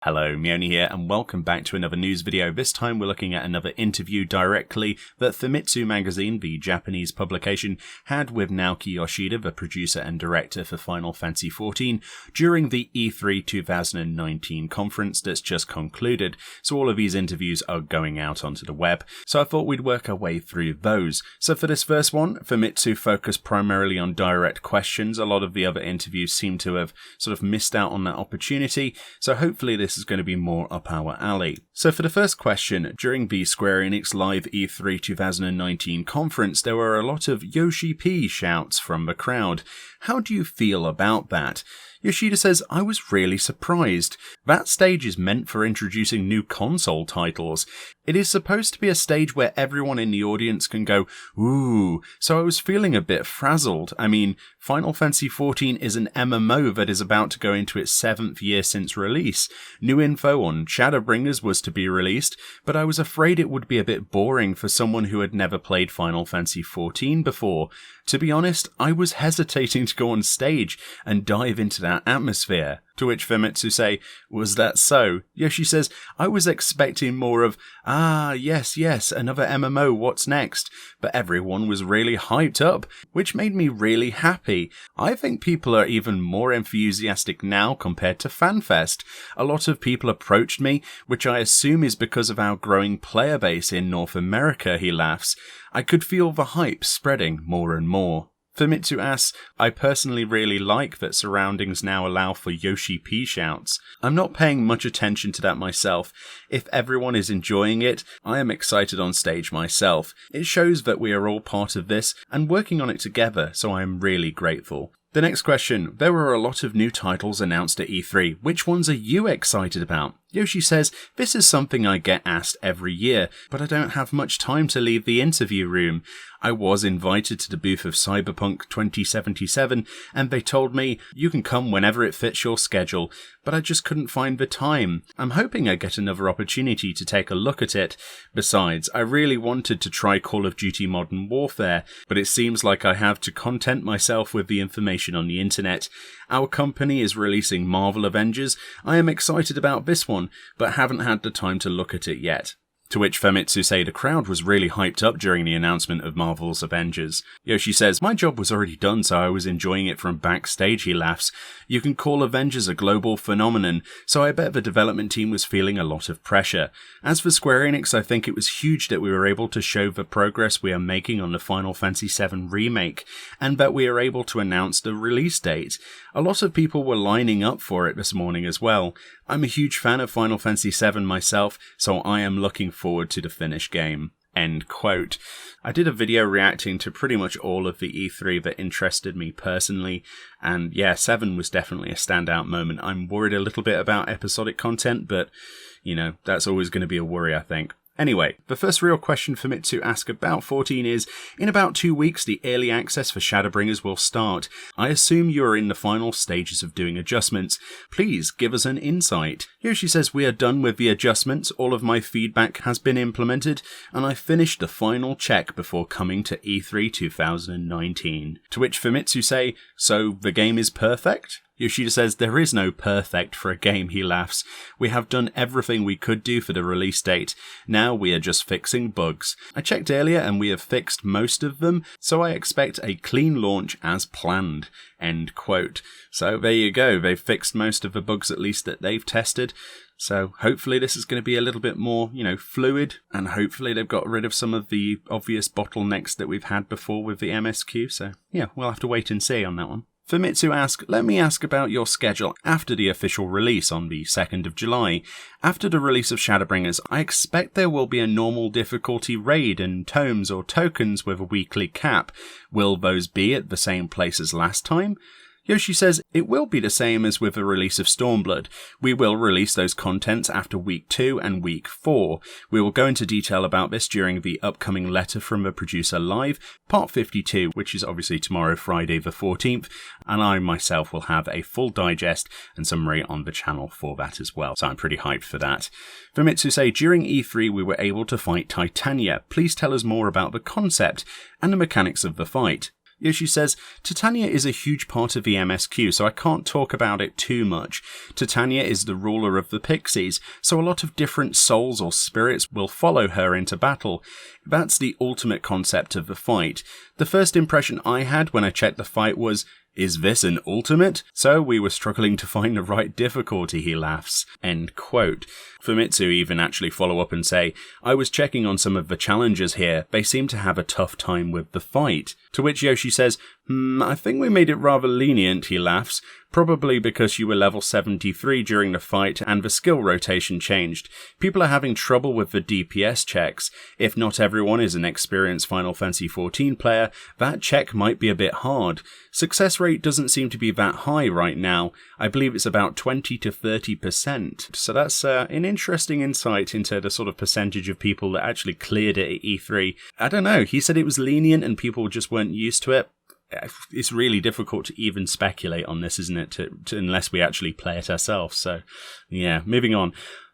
Hello, Meoni here, and welcome back to another news video. This time we're looking at another interview directly that Famitsu magazine, the Japanese publication, had with Naoki Yoshida, the producer and director for Final Fantasy XIV, during the E3 2019 conference that's just concluded. So all of these interviews are going out onto the web, so I thought we'd work our way through those. So for this first one, Famitsu focused primarily on direct questions. A lot of the other interviews seem to have sort of missed out on that opportunity, so hopefully this is going to be more up our alley. So for the first question, during the Square Enix Live E3 2019 conference, there were a lot of Yoshi P shouts from the crowd. How do you feel about that? Yoshida says, I was really surprised. That stage is meant for introducing new console titles. It is supposed to be a stage where everyone in the audience can go, ooh, so I was feeling a bit frazzled. I mean, Final Fantasy XIV is an MMO that is about to go into its 7th year since release. New info on Shadowbringers was to be released, but I was afraid it would be a bit boring for someone who had never played Final Fantasy XIV before. To be honest, I was hesitating to go on stage and dive into that atmosphere. To which Famitsu say, was that so? Yoshi says, I was expecting more of, yes, another MMO, what's next? But everyone was really hyped up, which made me really happy. I think people are even more enthusiastic now compared to FanFest. A lot of people approached me, which I assume is because of our growing player base in North America, he laughs. I could feel the hype spreading more and more. Famitsu asks, I personally really like that surroundings now allow for Yoshi P shouts. I'm not paying much attention to that myself. If everyone is enjoying it, I am excited on stage myself. It shows that we are all part of this and working on it together, so I am really grateful. The next question. There were a lot of new titles announced at E3. Which ones are you excited about? Yoshi says, this is something I get asked every year, but I don't have much time to leave the interview room. I was invited to the booth of Cyberpunk 2077, and they told me, you can come whenever it fits your schedule, but I just couldn't find the time. I'm hoping I get another opportunity to take a look at it. Besides, I really wanted to try Call of Duty Modern Warfare, but it seems like I have to content myself with the information on the internet. Our company is releasing Marvel Avengers. I am excited about this one, but haven't had the time to look at it yet. To which Famitsu say the crowd was really hyped up during the announcement of Marvel's Avengers. Yoshi says, my job was already done, so I was enjoying it from backstage, he laughs. You can call Avengers a global phenomenon, so I bet the development team was feeling a lot of pressure. As for Square Enix, I think it was huge that we were able to show the progress we are making on the Final Fantasy VII remake, and that we are able to announce the release date. A lot of people were lining up for it this morning as well. I'm a huge fan of Final Fantasy VII myself, so I am looking forward to the finished game. End quote. I did a video reacting to pretty much all of the E3 that interested me personally, and yeah, 7 was definitely a standout moment. I'm worried a little bit about episodic content, but, you know, that's always going to be a worry, I think. Anyway, the first real question for Famitsu to ask about 14 is, in about 2 weeks the early access for Shadowbringers will start. I assume you are in the final stages of doing adjustments. Please give us an insight. Yoshi says we are done with the adjustments, all of my feedback has been implemented, and I finished the final check before coming to E3 2019. To which Famitsu say, so the game is perfect? Yoshida says, there is no perfect for a game, he laughs. We have done everything we could do for the release date. Now we are just fixing bugs. I checked earlier and we have fixed most of them, so I expect a clean launch as planned. End quote. So there you go, they've fixed most of the bugs at least that they've tested. So hopefully this is going to be a little bit more, fluid, and hopefully they've got rid of some of the obvious bottlenecks that we've had before with the MSQ. So yeah, we'll have to wait and see on that one. Famitsu asks, let me ask about your schedule after the official release on the 2nd of July. After the release of Shadowbringers, I expect there will be a normal difficulty raid and tomes or tokens with a weekly cap. Will those be at the same place as last time? Yoshi says, it will be the same as with the release of Stormblood. We will release those contents after week 2 and week 4. We will go into detail about this during the upcoming Letter from the Producer Live, part 52, which is obviously tomorrow, Friday the 14th, and I myself will have a full digest and summary on the channel for that as well, so I'm pretty hyped for that. Famitsu say, during E3 we were able to fight Titania. Please tell us more about the concept and the mechanics of the fight. Yoshi says, Titania is a huge part of the MSQ, so I can't talk about it too much. Titania is the ruler of the pixies, so a lot of different souls or spirits will follow her into battle. That's the ultimate concept of the fight. The first impression I had when I checked the fight was, is this an ultimate? So we were struggling to find the right difficulty, he laughs. End quote. Famitsu even actually follow up and say, I was checking on some of the challengers here. They seem to have a tough time with the fight. To which Yoshi says, I think we made it rather lenient, he laughs. Probably because you were level 73 during the fight and the skill rotation changed. People are having trouble with the DPS checks. If not everyone is an experienced Final Fantasy XIV player, that check might be a bit hard. Success rate doesn't seem to be that high right now. I believe it's about 20 to 30%. So that's an interesting insight into the sort of percentage of people that actually cleared it at E3. I don't know, he said it was lenient and people just weren't used to it. It's really difficult to even speculate on this, isn't it, unless we actually play it ourselves. So, yeah, moving on.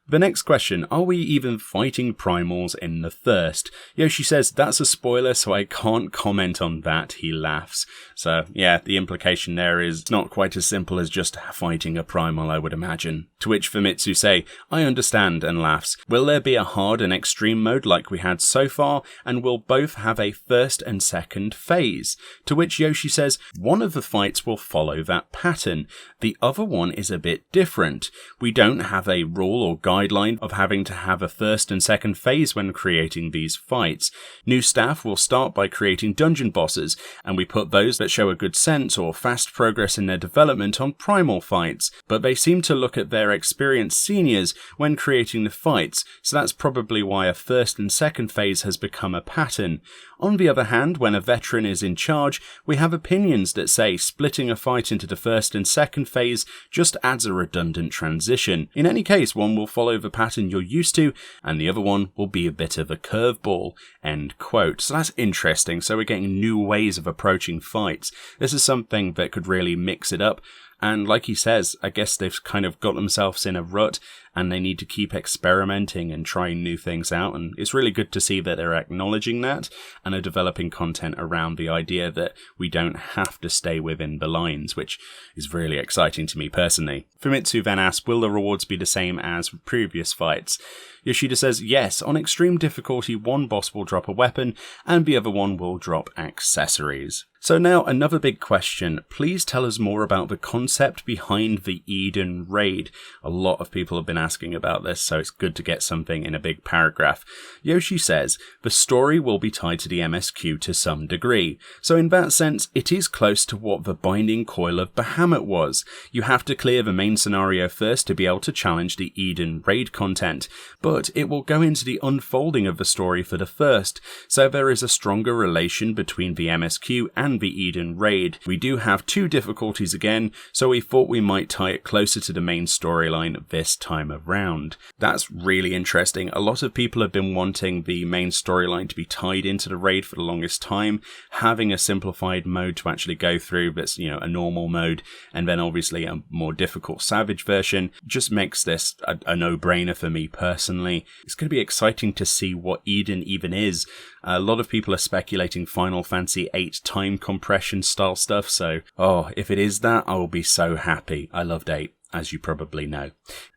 The next question, are we even fighting primals in the Thirst? Yoshi says, that's a spoiler, so I can't comment on that, he laughs. So, yeah, the implication there is not quite as simple as just fighting a primal, I would imagine. To which Famitsu say, I understand, and laughs. Will there be a hard and extreme mode like we had so far, and will both have a first and second phase? To which Yoshi says, one of the fights will follow that pattern. The other one is a bit different. We don't have a rule or guideline of having to have a first and second phase when creating these fights. New staff will start by creating dungeon bosses, and we put those that show a good sense or fast progress in their development on primal fights, but they seem to look at their experienced seniors when creating the fights, so that's probably why a first and second phase has become a pattern. On the other hand, when a veteran is in charge, we have opinions that say splitting a fight into the first and second phase just adds a redundant transition. In any case, one will follow the pattern you're used to, and the other one will be a bit of a curveball. End quote. So that's interesting. So we're getting new ways of approaching fights. This is something that could really mix it up. And like he says, I guess they've kind of got themselves in a rut and they need to keep experimenting and trying new things out. And it's really good to see that they're acknowledging that and are developing content around the idea that we don't have to stay within the lines, which is really exciting to me personally. Famitsu then asks, will the rewards be the same as previous fights? Yoshida says, yes, on extreme difficulty, one boss will drop a weapon and the other one will drop accessories. So now another big question. Please tell us more about the concept behind the Eden raid. A lot of people have been asking about this, so it's good to get something in a big paragraph. Yoshi says, the story will be tied to the MSQ to some degree. So in that sense, it is close to what the Binding Coil of Bahamut was. You have to clear the main scenario first to be able to challenge the Eden raid content, but it will go into the unfolding of the story for the first, so there is a stronger relation between the MSQ and the Eden raid. We do have two difficulties again, so we thought we might tie it closer to the main storyline this time around. That's really interesting. A lot of people have been wanting the main storyline to be tied into the raid for the longest time, having a simplified mode to actually go through that's, a normal mode, and then obviously a more difficult Savage version, just makes this a no-brainer for me personally. It's going to be exciting to see what Eden even is. A lot of people are speculating Final Fantasy VIII time compression style stuff, so, if it is that, I will be so happy. I loved 8, as you probably know.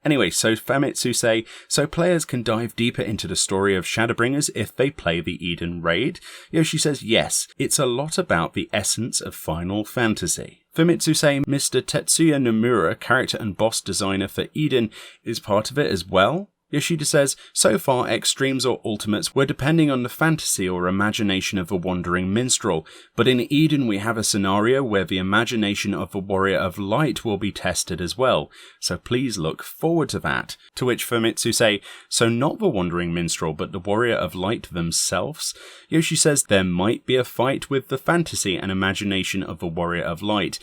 Anyway, so Famitsu say, so players can dive deeper into the story of Shadowbringers if they play the Eden raid? Yoshi says, yes, it's a lot about the essence of Final Fantasy. Famitsu say, Mr. Tetsuya Nomura, character and boss designer for Eden, is part of it as well? Yoshida says, so far extremes or ultimates were depending on the fantasy or imagination of a wandering minstrel, but in Eden we have a scenario where the imagination of the warrior of light will be tested as well, so please look forward to that. To which Famitsu say, so not the wandering minstrel but the warrior of light themselves? Yoshi says there might be a fight with the fantasy and imagination of the warrior of light,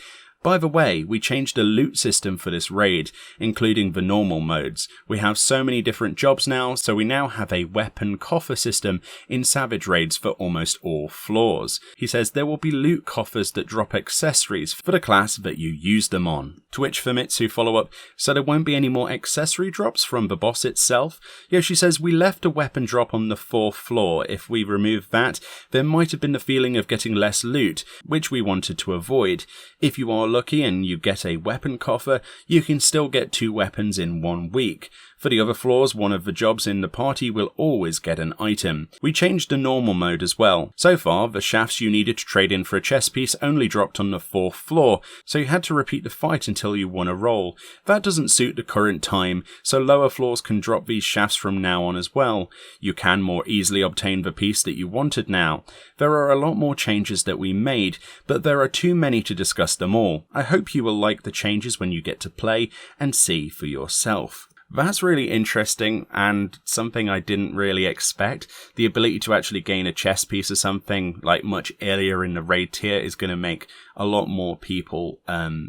By the way, we changed the loot system for this raid, including the normal modes. We have so many different jobs now, so we now have a weapon coffer system in Savage raids for almost all floors. He says there will be loot coffers that drop accessories for the class that you use them on. To which Famitsu follow up, so there won't be any more accessory drops from the boss itself? Yoshi says we left a weapon drop on the 4th floor. If we remove that, there might have been the feeling of getting less loot, which we wanted to avoid. If you are lucky and you get a weapon coffer, you can still get 2 weapons in 1 week. For the other floors, one of the jobs in the party will always get an item. We changed the normal mode as well. So far, the shafts you needed to trade in for a chess piece only dropped on the 4th floor, so you had to repeat the fight until you won a roll. That doesn't suit the current time, so lower floors can drop these shafts from now on as well. You can more easily obtain the piece that you wanted now. There are a lot more changes that we made, but there are too many to discuss them all. I hope you will like the changes when you get to play and see for yourself. That's really interesting and something I didn't really expect. The ability to actually gain a chess piece or something like much earlier in the raid tier is going to make a lot more people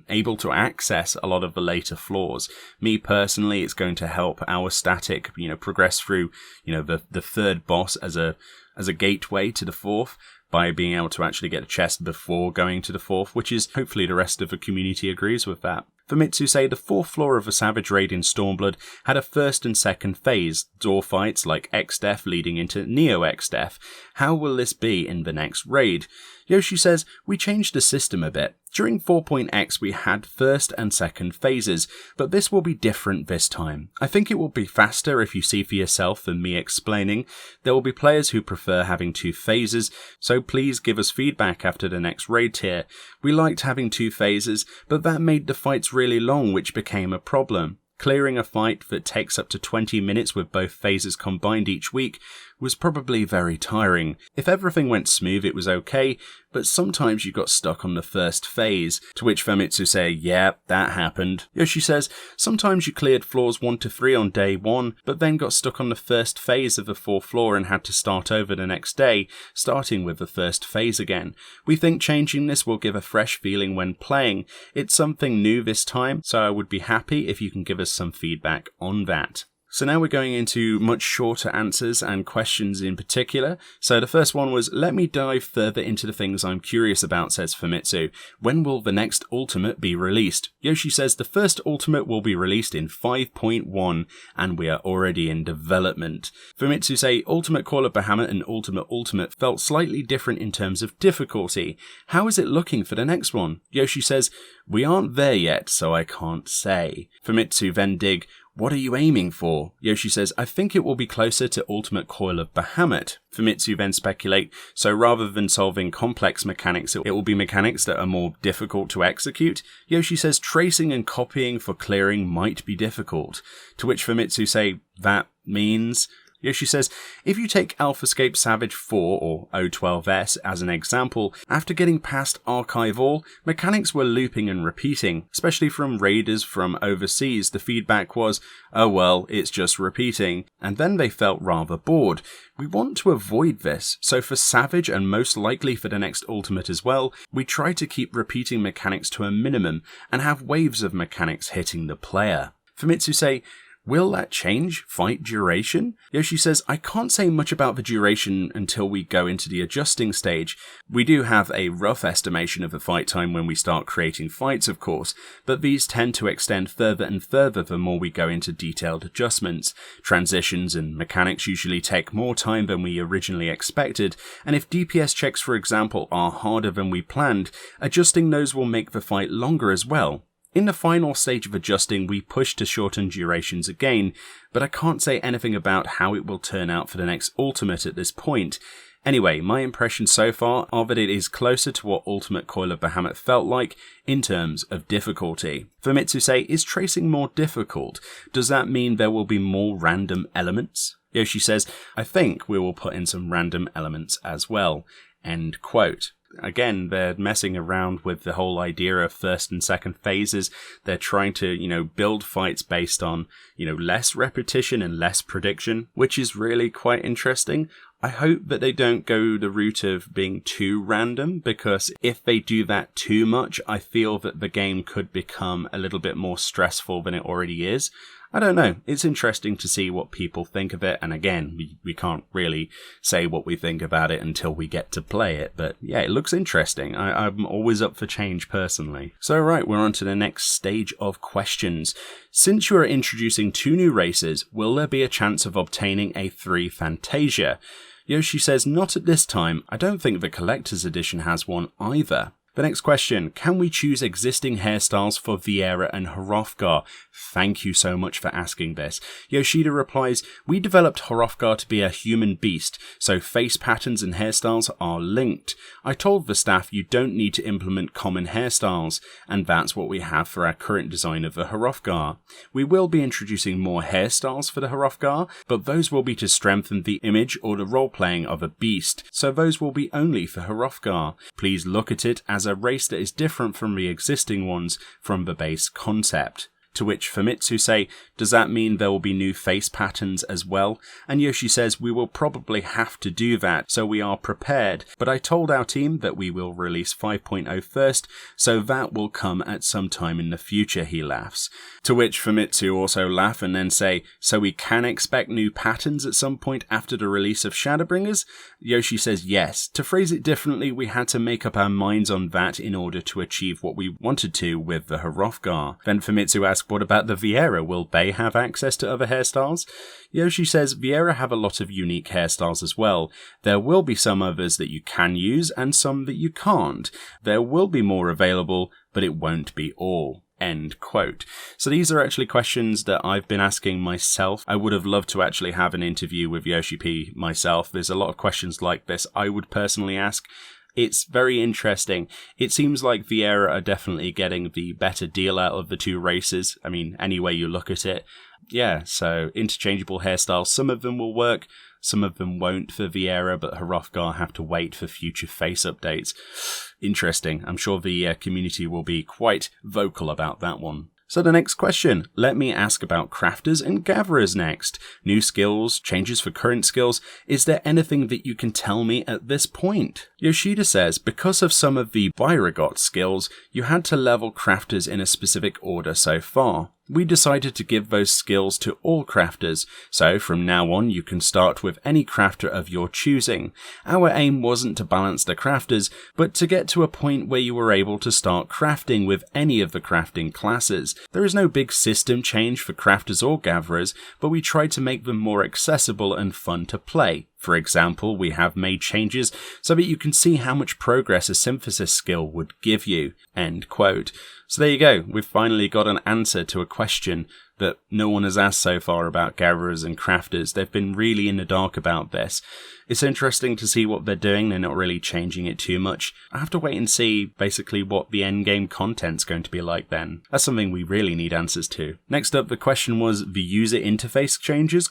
able to access a lot of the later floors. Me personally, it's going to help our static, progress through, the 3rd boss as a gateway to the 4th. By being able to actually get a chest before going to the 4th, which is hopefully the rest of the community agrees with that. Famitsu say the 4th floor of the Savage raid in Stormblood had a 1st and 2nd phase, door fights like X-Def leading into Neo X-Def. How will this be in the next raid? Yoshi says, we changed the system a bit. During 4.x we had 1st and 2nd phases, but this will be different this time. I think it will be faster if you see for yourself than me explaining. There will be players who prefer having 2 phases, so please give us feedback after the next raid tier. We liked having 2 phases, but that made the fights really long, which became a problem. Clearing a fight that takes up to 20 minutes with both phases combined each week was probably very tiring. If everything went smooth, it was okay, but sometimes you got stuck on the 1st phase. To which Famitsu say, yeah, that happened. Yoshi says, sometimes you cleared floors 1 to 3 on day 1, but then got stuck on the 1st phase of the 4th floor and had to start over the next day, starting with the 1st phase again. We think changing this will give a fresh feeling when playing. It's something new this time, so I would be happy if you can give us some feedback on that. So now we're going into much shorter answers and questions in particular. So the first one was, let me dive further into the things I'm curious about, says Famitsu. When will the next Ultimate be released? Yoshi says the first Ultimate will be released in 5.1 and we are already in development. Famitsu say Ultimate Coil of Bahamut and Ultimate felt slightly different in terms of difficulty. How is it looking for the next one? Yoshi says, we aren't there yet, so I can't say. Famitsu then dig, what are you aiming for? Yoshi says, I think it will be closer to Ultimate Coil of Bahamut. Famitsu then speculate, so rather than solving complex mechanics, it will be mechanics that are more difficult to execute. Yoshi says tracing and copying for clearing might be difficult. To which Famitsu say, that means... Yoshi says, if you take AlphaScape Savage 4 or O12S as an example, after getting past Archive All, mechanics were looping and repeating, especially from raiders from overseas. The feedback was, oh well, it's just repeating, and then they felt rather bored. We want to avoid this, so for Savage and most likely for the next Ultimate as well, we try to keep repeating mechanics to a minimum and have waves of mechanics hitting the player. Famitsu say, will that change fight duration? Yoshi says, I can't say much about the duration until we go into the adjusting stage. We do have a rough estimation of the fight time when we start creating fights, of course, but these tend to extend further and further the more we go into detailed adjustments. Transitions and mechanics usually take more time than we originally expected, and if DPS checks, for example, are harder than we planned, adjusting those will make the fight longer as well. In the final stage of adjusting, we push to shorten durations again, but I can't say anything about how it will turn out for the next Ultimate at this point. Anyway, my impressions so far are that it is closer to what Ultimate Coil of Bahamut felt like in terms of difficulty. Famitsu say, is tracing more difficult? Does that mean there will be more random elements? Yoshi says, I think we will put in some random elements as well. End quote. Again, they're messing around with the whole idea of 1st and 2nd phases. They're trying to, build fights based on, less repetition and less prediction, which is really quite interesting. I hope that they don't go the route of being too random, because if they do that too much, I feel that the game could become a little bit more stressful than it already is. I don't know. It's interesting to see what people think of it. And again, we can't really say what we think about it until we get to play it. But yeah, it looks interesting. I'm always up for change personally. So right, we're on to the next stage of questions. Since you are introducing 2 new races, will there be a chance of obtaining a 3 Fantasia? Yoshi says, not at this time. I don't think the collector's edition has one either. The next question, can we choose existing hairstyles for Viera and Hrothgar? Thank you so much for asking this. Yoshida replies, we developed Hrothgar to be a human beast, so face patterns and hairstyles are linked. I told the staff you don't need to implement common hairstyles, and that's what we have for our current design of the Hrothgar. We will be introducing more hairstyles for the Hrothgar, but those will be to strengthen the image or the role-playing of a beast, so those will be only for Hrothgar. Please look at it as a race that is different from the existing ones from the base concept. To which Famitsu say, does that mean there will be new face patterns as well? And Yoshi says, we will probably have to do that, so we are prepared. But I told our team that we will release 5.0 first, so that will come at some time in the future, he laughs. To which Famitsu also laugh and then say, so we can expect new patterns at some point after the release of Shadowbringers? Yoshi says yes. To phrase it differently, we had to make up our minds on that in order to achieve what we wanted to with the Hrothgar. Then Famitsu asks, what about the Viera? Will they have access to other hairstyles? Yoshi says Viera have a lot of unique hairstyles as well. There will be some others that you can use and some that you can't. There will be more available, but it won't be all. End quote. So these are actually questions that I've been asking myself. I would have loved to actually have an interview with Yoshi P myself. There's a lot of questions like this I would personally ask. It's very interesting. It seems like Viera are definitely getting the better deal out of the 2 races. I mean, any way you look at it. Yeah, so interchangeable hairstyles. Some of them will work, some of them won't for Viera, but Hrothgar have to wait for future face updates. Interesting. I'm sure the community will be quite vocal about that one. So the next question, let me ask about crafters and gatherers next. New skills, changes for current skills, is there anything that you can tell me at this point? Yoshida says, because of some of the Byragot skills, you had to level crafters in a specific order so far. We decided to give those skills to all crafters, so from now on you can start with any crafter of your choosing. Our aim wasn't to balance the crafters, but to get to a point where you were able to start crafting with any of the crafting classes. There is no big system change for crafters or gatherers, but we tried to make them more accessible and fun to play. For example, we have made changes so that you can see how much progress a synthesis skill would give you. End quote. So there you go, we've finally got an answer to a question that no one has asked so far about gatherers and crafters. They've been really in the dark about this. It's interesting to see what they're doing. They're not really changing it too much. I have to wait and see basically what the endgame content's going to be like then. That's something we really need answers to. Next up, the question was the user interface changes, ?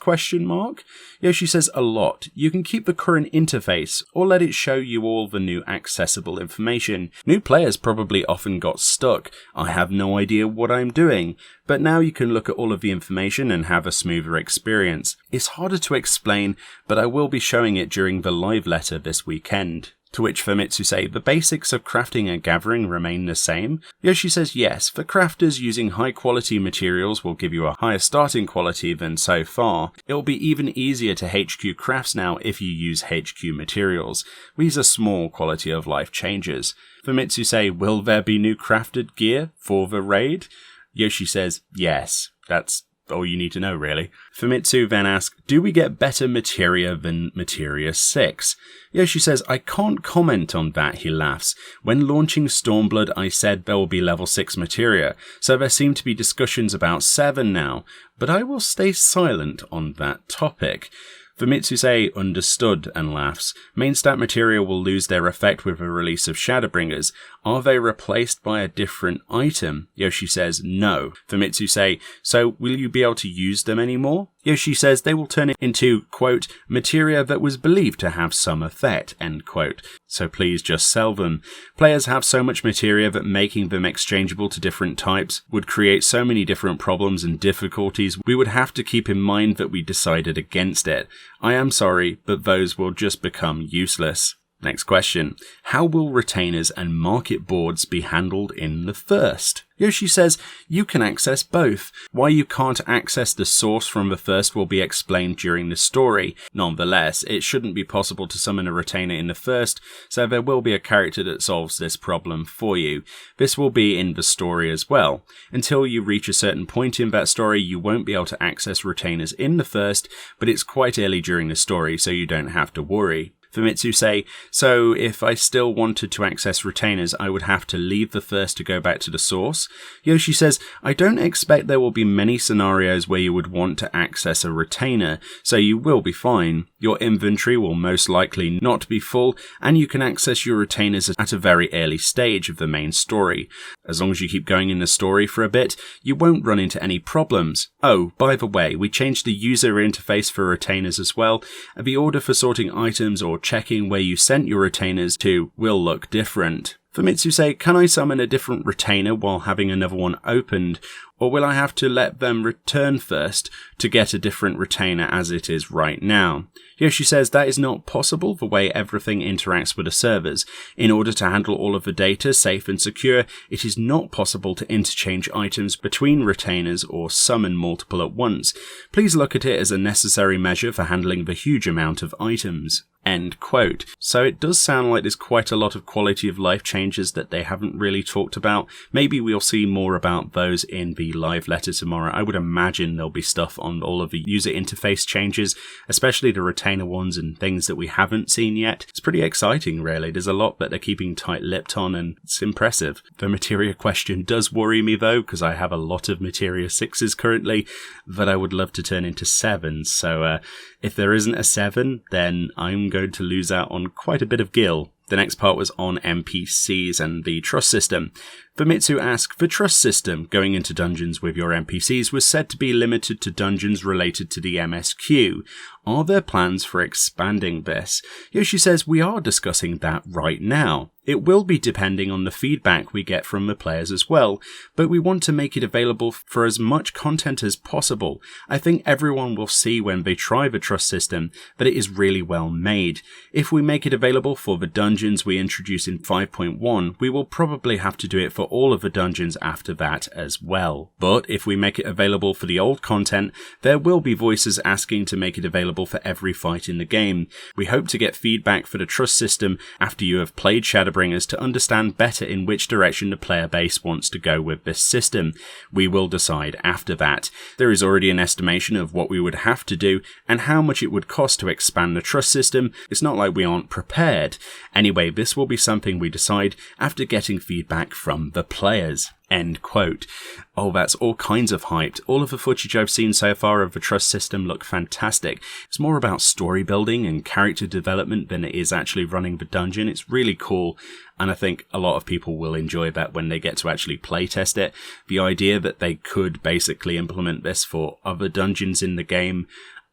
Yoshi says a lot. You can keep the current interface or let it show you all the new accessible information. New players probably often got stuck. I have no idea what I'm doing. But now you can look at all of the information and have a smoother experience. It's harder to explain, but I will be showing it during the live letter this weekend. To which Famitsu say, the basics of crafting and gathering remain the same? Yoshi says yes, for crafters using high quality materials will give you a higher starting quality than so far. It will be even easier to HQ crafts now if you use HQ materials. These are small quality of life changes. Famitsu say, will there be new crafted gear for the raid? Yoshi says, yes, that's all you need to know really. Famitsu then asks, do we get better materia than Materia 6? Yoshi says, I can't comment on that, he laughs. When launching Stormblood I said there will be level 6 materia, so there seem to be discussions about 7 now, but I will stay silent on that topic. Famitsu say, understood, and laughs. Main stat materia will lose their effect with the release of Shadowbringers. Are they replaced by a different item? Yoshi says, no. Famitsu say, so will you be able to use them anymore? Yoshi says they will turn it into, quote, materia that was believed to have some effect, end quote. So please just sell them. Players have so much materia that making them exchangeable to different types would create so many different problems and difficulties. We would have to keep in mind that we decided against it. I am sorry, but those will just become useless. Next question. How will retainers and market boards be handled in the first? Yoshi says you can access both. Why you can't access the source from the first will be explained during the story. Nonetheless, it shouldn't be possible to summon a retainer in the first, so there will be a character that solves this problem for you. This will be in the story as well. Until you reach a certain point in that story, you won't be able to access retainers in the first, but it's quite early during the story, so you don't have to worry. Famitsu say, so if I still wanted to access retainers, I would have to leave the first to go back to the source? Yoshi says, I don't expect there will be many scenarios where you would want to access a retainer, so you will be fine. Your inventory will most likely not be full, and you can access your retainers at a very early stage of the main story. As long as you keep going in the story for a bit, you won't run into any problems. Oh, by the way, we changed the user interface for retainers as well, and the order for sorting items or checking where you sent your retainers to will look different. Famitsu say, can I summon a different retainer while having another one opened, or will I have to let them return first to get a different retainer as it is right now? Yoshi says that is not possible the way everything interacts with the servers. In order to handle all of the data safe and secure, it is not possible to interchange items between retainers or summon multiple at once. Please look at it as a necessary measure for handling the huge amount of items. End quote. So it does sound like there's quite a lot of quality of life changes that they haven't really talked about. Maybe we'll see more about those in the live letter tomorrow. I would imagine there'll be stuff on all of the user interface changes, especially the retainer ones and things that we haven't seen yet. It's pretty exciting, really. There's a lot that they're keeping tight-lipped on, and it's impressive. The materia question does worry me, though, because I have a lot of materia 6s currently that I would love to turn into 7s. So if there isn't a 7, then I'm going to lose out on quite a bit of gil. The next part was on NPCs and the trust system. Famitsu asked, the trust system going into dungeons with your NPCs was said to be limited to dungeons related to the MSQ. Are there plans for expanding this? Yoshi says we are discussing that right now. It will be depending on the feedback we get from the players as well, but we want to make it available for as much content as possible. I think everyone will see when they try the trust system that it is really well made. If we make it available for the dungeons we introduce in 5.1, we will probably have to do it for all of the dungeons after that as well. But if we make it available for the old content, there will be voices asking to make it available for every fight in the game. We hope to get feedback for the trust system after you have played Shadowbringers to understand better in which direction the player base wants to go with this system. We will decide after that. There is already an estimation of what we would have to do and how much it would cost to expand the trust system. It's not like we aren't prepared. Anyway, this will be something we decide after getting feedback from the players. End quote. Oh, that's all kinds of hyped. All of the footage I've seen so far of the trust system look fantastic. It's more about story building and character development than it is actually running the dungeon. It's really cool, and I think a lot of people will enjoy that when they get to actually playtest it. The idea that they could basically implement this for other dungeons in the game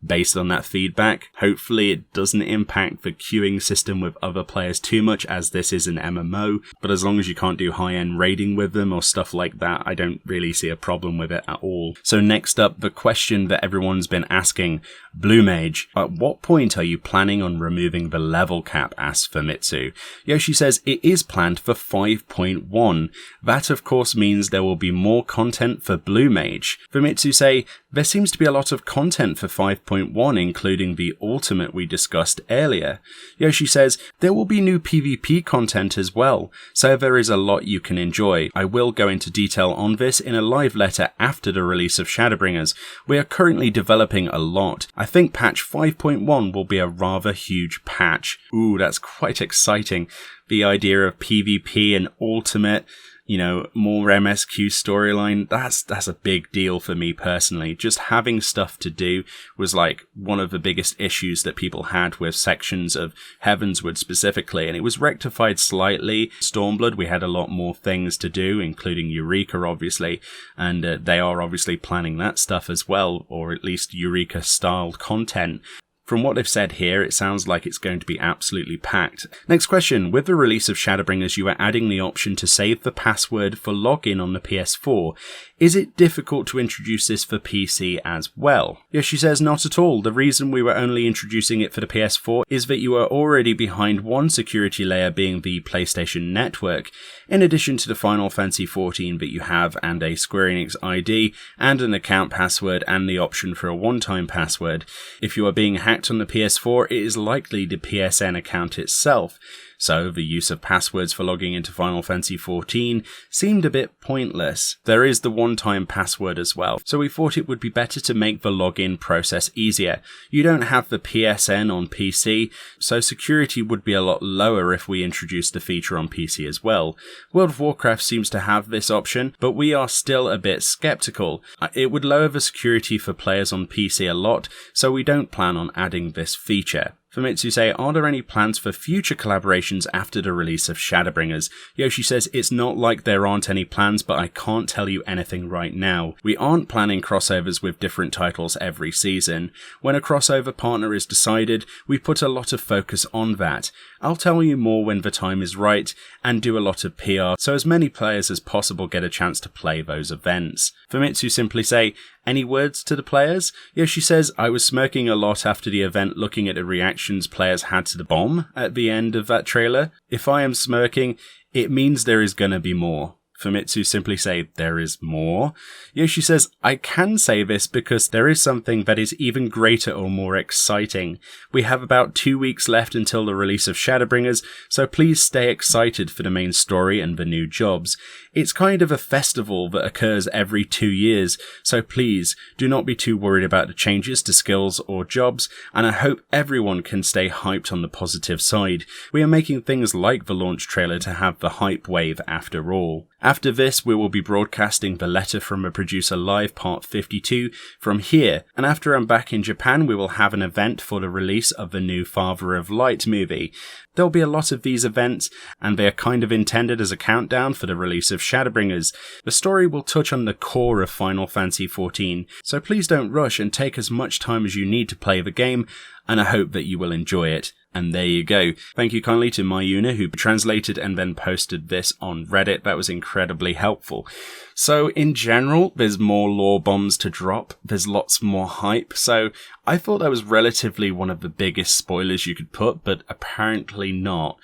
based on that feedback. Hopefully it doesn't impact the queuing system with other players too much, as this is an MMO, but as long as you can't do high-end raiding with them or stuff like that, I don't really see a problem with it at all. So next up, the question that everyone's been asking, Blue Mage, at what point are you planning on removing the level cap, asks Famitsu. Yoshi says it is planned for 5.1. That of course means there will be more content for Blue Mage. Famitsu say, there seems to be a lot of content for 5.1, including the ultimate we discussed earlier. Yoshi says, there will be new PvP content as well, so there is a lot you can enjoy. I will go into detail on this in a live letter after the release of Shadowbringers. We are currently developing a lot. I think patch 5.1 will be a rather huge patch. Ooh, that's quite exciting. The idea of PvP and ultimate. more MSQ storyline, that's a big deal for me personally. Just having stuff to do was like one of the biggest issues that people had with sections of Heavensward specifically, and it was rectified slightly. Stormblood, we had a lot more things to do, including Eureka, obviously, and they are obviously planning that stuff as well, or at least Eureka-styled content. From what they've said here, it sounds like it's going to be absolutely packed. Next question. With the release of Shadowbringers, you are adding the option to save the password for login on the PS4. Is it difficult to introduce this for PC as well? Yoshi says, not at all. The reason we were only introducing it for the PS4 is that you are already behind one security layer, being the PlayStation Network, in addition to the Final Fantasy XIV that you have, and a Square Enix ID, and an account password, and the option for a one-time password. If you are being hacked on the PS4, it is likely the PSN account itself. So the use of passwords for logging into Final Fantasy XIV seemed a bit pointless. There is the one-time password as well, so we thought it would be better to make the login process easier. You don't have the PSN on PC, so security would be a lot lower if we introduced the feature on PC as well. World of Warcraft seems to have this option, but we are still a bit skeptical. It would lower the security for players on PC a lot, so we don't plan on adding this feature. Famitsu say, are there any plans for future collaborations after the release of Shadowbringers? Yoshi says, it's not like there aren't any plans, but I can't tell you anything right now. We aren't planning crossovers with different titles every season. When a crossover partner is decided, we put a lot of focus on that. I'll tell you more when the time is right, and do a lot of PR, so as many players as possible get a chance to play those events. Famitsu simply say, any words to the players? Yoshi says, I was smirking a lot after the event looking at the reactions players had to the bomb at the end of that trailer. If I am smirking, it means there is gonna be more. Famitsu simply say, there is more. Yoshi says, I can say this because there is something that is even greater or more exciting. We have about 2 weeks left until the release of Shadowbringers, so please stay excited for the main story and the new jobs. It's kind of a festival that occurs every 2 years, so please do not be too worried about the changes to skills or jobs, and I hope everyone can stay hyped on the positive side. We are making things like the launch trailer to have the hype wave after all. After this, we will be broadcasting the Letter from a Producer Live Part 52 from here, and after I'm back in Japan, we will have an event for the release of the new Father of Light movie. There'll be a lot of these events, and they are kind of intended as a countdown for the release of Shadowbringers. The story will touch on the core of Final Fantasy XIV, so please don't rush and take as much time as you need to play the game, and I hope that you will enjoy it. And there you go. Thank you kindly to Meoni, who translated and then posted this on Reddit. That was incredibly helpful. So in general, there's more lore bombs to drop. There's lots more hype. So I thought that was relatively one of the biggest spoilers you could put, but apparently not.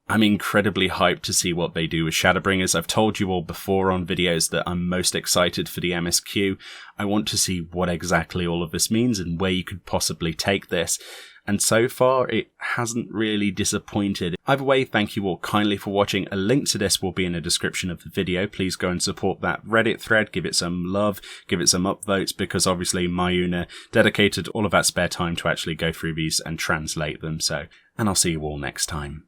I'm incredibly hyped to see what they do with Shadowbringers. I've told you all before on videos that I'm most excited for the MSQ. I want to see what exactly all of this means and where you could possibly take this. And so far, it hasn't really disappointed. Either way, thank you all kindly for watching. A link to this will be in the description of the video. Please go and support that Reddit thread. Give it some love. Give it some upvotes, because obviously Meoni dedicated all of that spare time to actually go through these and translate them. And I'll see you all next time.